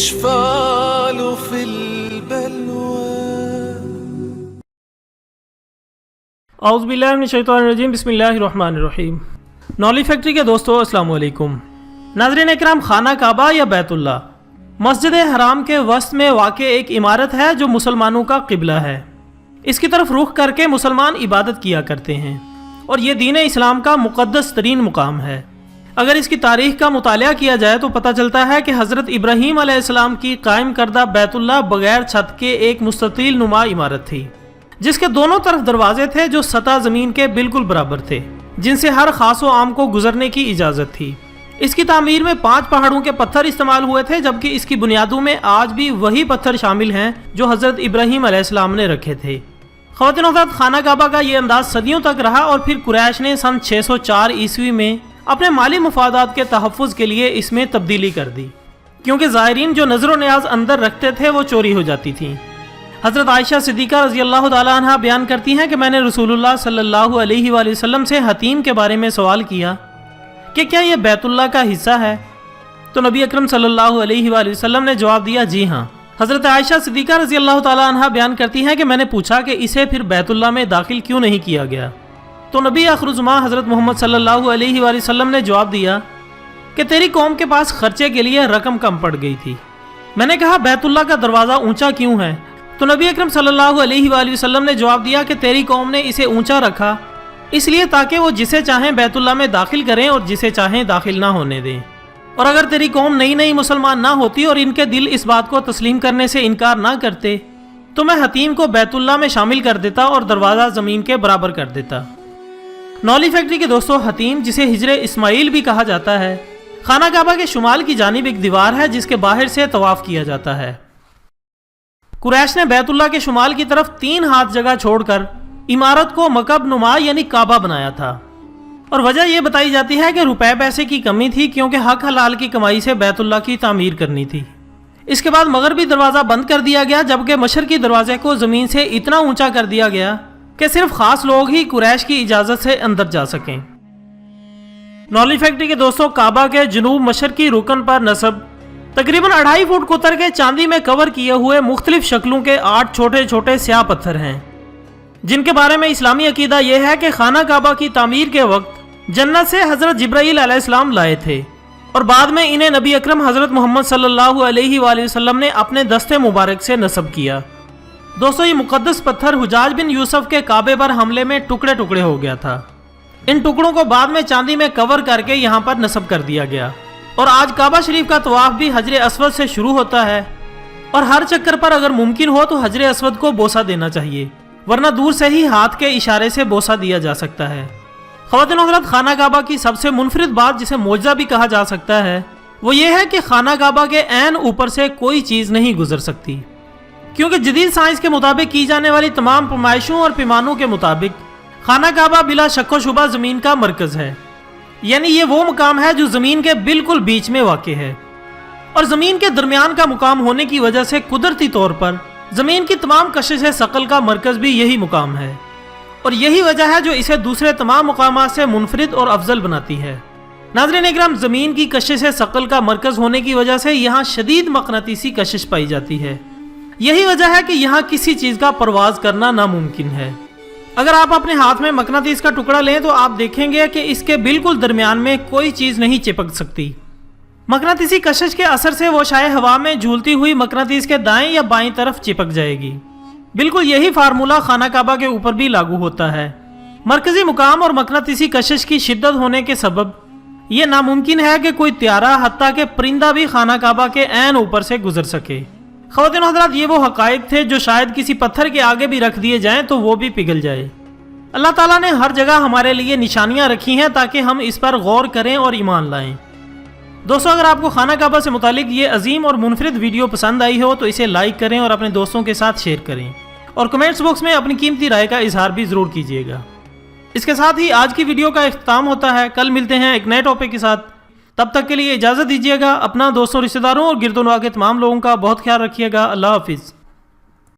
الإشفال في البلوى. اعوذ باللہ من الشیطان الرجیم. بسم اللہ الرحمن الرحیم. نالج فیکٹری کے دوستو السلام علیکم. ناظرین اکرام، خانہ کعبہ یا بیت اللہ مسجد حرام کے وسط میں واقع ایک عمارت ہے جو مسلمانوں کا قبلہ ہے. اس کی طرف رخ کر کے مسلمان عبادت کیا کرتے ہیں اور یہ دین اسلام کا مقدس ترین مقام ہے. اگر اس کی تاریخ کا مطالعہ کیا جائے تو پتہ چلتا ہے کہ حضرت ابراہیم علیہ السلام کی قائم کردہ بیت اللہ بغیر چھت کے ایک مستطیل نما عمارت تھی، جس کے دونوں طرف دروازے تھے جو سطح زمین کے بالکل برابر تھے، جن سے ہر خاص و عام کو گزرنے کی اجازت تھی. اس کی تعمیر میں 5 پہاڑوں کے پتھر استعمال ہوئے تھے، جبکہ اس کی بنیادوں میں آج بھی وہی پتھر شامل ہیں جو حضرت ابراہیم علیہ السلام نے رکھے تھے. خواتین و حضرات، خانہ کعبہ کا یہ انداز صدیوں تک رہا اور پھر قریش نے سن 604 عیسوی میں اپنے مالی مفادات کے تحفظ کے لیے اس میں تبدیلی کر دی، کیونکہ زائرین جو نظر و نیاز اندر رکھتے تھے وہ چوری ہو جاتی تھیں. حضرت عائشہ صدیقہ رضی اللہ تعالیٰ عنہ بیان کرتی ہیں کہ میں نے رسول اللہ صلی اللہ علیہ وآلہ وسلم سے حتیم کے بارے میں سوال کیا کہ کیا یہ بیت اللہ کا حصہ ہے؟ تو نبی اکرم صلی اللہ علیہ وآلہ وسلم نے جواب دیا جی ہاں. حضرت عائشہ صدیقہ رضی اللہ تعالیٰ عنہ بیان کرتی ہیں کہ میں نے پوچھا کہ اسے پھر بیت اللہ میں داخل کیوں نہیں کیا گیا؟ تو نبی آخر الزمان حضرت محمد صلی اللہ علیہ وآلہ وسلم نے جواب دیا کہ تیری قوم کے پاس خرچے کے لیے رقم کم پڑ گئی تھی. میں نے کہا بیت اللہ کا دروازہ اونچا کیوں ہے؟ تو نبی اکرم صلی اللہ علیہ وآلہ وسلم نے جواب دیا کہ تیری قوم نے اسے اونچا رکھا اس لیے تاکہ وہ جسے چاہیں بیت اللہ میں داخل کریں اور جسے چاہیں داخل نہ ہونے دیں. اور اگر تیری قوم نئی مسلمان نہ ہوتی اور ان کے دل اس بات کو تسلیم کرنے سے انکار نہ کرتے تو میں حتیم کو بیت اللہ میں شامل کر دیتا اور دروازہ زمین کے برابر کر دیتا. نالج فیکٹری کے دوستو، حتیم جسے ہجر اسماعیل بھی کہا جاتا ہے، خانہ کعبہ کے شمال کی جانب ایک دیوار ہے جس کے باہر سے طواف کیا جاتا ہے. قریش نے بیت اللہ کے شمال کی طرف 3 ہاتھ جگہ چھوڑ کر عمارت کو مکعب نما یعنی کعبہ بنایا تھا، اور وجہ یہ بتائی جاتی ہے کہ روپے پیسے کی کمی تھی، کیونکہ حق حلال کی کمائی سے بیت اللہ کی تعمیر کرنی تھی. اس کے بعد مغربی دروازہ بند کر دیا گیا، جبکہ مشرقی دروازے کو زمین سے اتنا اونچا کر دیا گیا کہ صرف خاص لوگ ہی قریش کی اجازت سے اندر جا سکیں. نالج فیکٹری کے دوستوں، کعبہ کے جنوب مشرقی رکن پر نصب تقریباً 2.5 فٹ قطر کے چاندی میں کور کیے ہوئے مختلف شکلوں کے 8 چھوٹے چھوٹے سیاہ پتھر ہیں، جن کے بارے میں اسلامی عقیدہ یہ ہے کہ خانہ کعبہ کی تعمیر کے وقت جنت سے حضرت جبرائیل علیہ السلام لائے تھے اور بعد میں انہیں نبی اکرم حضرت محمد صلی اللہ علیہ وآلہ وسلم نے اپنے دستے مبارک سے نصب کیا. دوستو، یہ مقدس پتھر حجاج بن یوسف کے کعبے پر حملے میں ٹکڑے ٹکڑے ہو گیا تھا. ان ٹکڑوں کو بعد میں چاندی میں کور کر کے یہاں پر نصب کر دیا گیا، اور آج کعبہ شریف کا طواف بھی حجر اسود سے شروع ہوتا ہے، اور ہر چکر پر اگر ممکن ہو تو حجر اسود کو بوسہ دینا چاہیے، ورنہ دور سے ہی ہاتھ کے اشارے سے بوسہ دیا جا سکتا ہے. خواتین و حضرات، خانہ کعبہ کی سب سے منفرد بات جسے معجزہ بھی کہا جا سکتا ہے وہ یہ ہے کہ خانہ کعبہ کے عین اوپر سے کوئی چیز نہیں گزر سکتی، کیونکہ جدید سائنس کے مطابق کی جانے والی تمام پیمائشوں اور پیمانوں کے مطابق خانہ کعبہ بلا شک و شبہ زمین کا مرکز ہے، یعنی یہ وہ مقام ہے جو زمین کے بالکل بیچ میں واقع ہے، اور زمین کے درمیان کا مقام ہونے کی وجہ سے قدرتی طور پر زمین کی تمام کشش ثقل کا مرکز بھی یہی مقام ہے، اور یہی وجہ ہے جو اسے دوسرے تمام مقامات سے منفرد اور افضل بناتی ہے. ناظرین اکرام، زمین کی کشش ثقل کا مرکز ہونے کی وجہ سے یہاں شدید مقناطیسی کشش پائی جاتی ہے. یہی وجہ ہے کہ یہاں کسی چیز کا پرواز کرنا ناممکن ہے. اگر آپ اپنے ہاتھ میں مقناطیس کا ٹکڑا لیں تو آپ دیکھیں گے کہ اس کے بالکل درمیان میں کوئی چیز نہیں چپک سکتی. مقناطیسی کشش کے اثر سے وہ شائع ہوا میں جھولتی ہوئی مقناطیس کے دائیں یا بائیں طرف چپک جائے گی. بالکل یہی فارمولہ خانہ کعبہ کے اوپر بھی لاگو ہوتا ہے. مرکزی مقام اور مقناطیسی کشش کی شدت ہونے کے سبب یہ ناممکن ہے کہ کوئی طیارہ حتیٰ کہ پرندہ بھی خانہ کعبہ کے عین اوپر سے گزر سکے. خواتین و حضرات، یہ وہ حقائق تھے جو شاید کسی پتھر کے آگے بھی رکھ دیے جائیں تو وہ بھی پگھل جائے. اللہ تعالیٰ نے ہر جگہ ہمارے لیے نشانیاں رکھی ہیں تاکہ ہم اس پر غور کریں اور ایمان لائیں. دوستو، اگر آپ کو خانہ کعبہ سے متعلق یہ عظیم اور منفرد ویڈیو پسند آئی ہو تو اسے لائک کریں اور اپنے دوستوں کے ساتھ شیئر کریں، اور کمنٹس باکس میں اپنی قیمتی رائے کا اظہار بھی ضرور کیجیے گا. اس کے ساتھ ہی آج کی ویڈیو کا اختتام ہوتا ہے. کل ملتے ہیں ایک نئے ٹاپک کے ساتھ. تب تک کے لیے اجازت دیجیے گا. اپنا، دوستوں، رشتہ داروں اور گرد و نواح کے تمام لوگوں کا بہت خیال رکھیے گا. اللہ حافظ.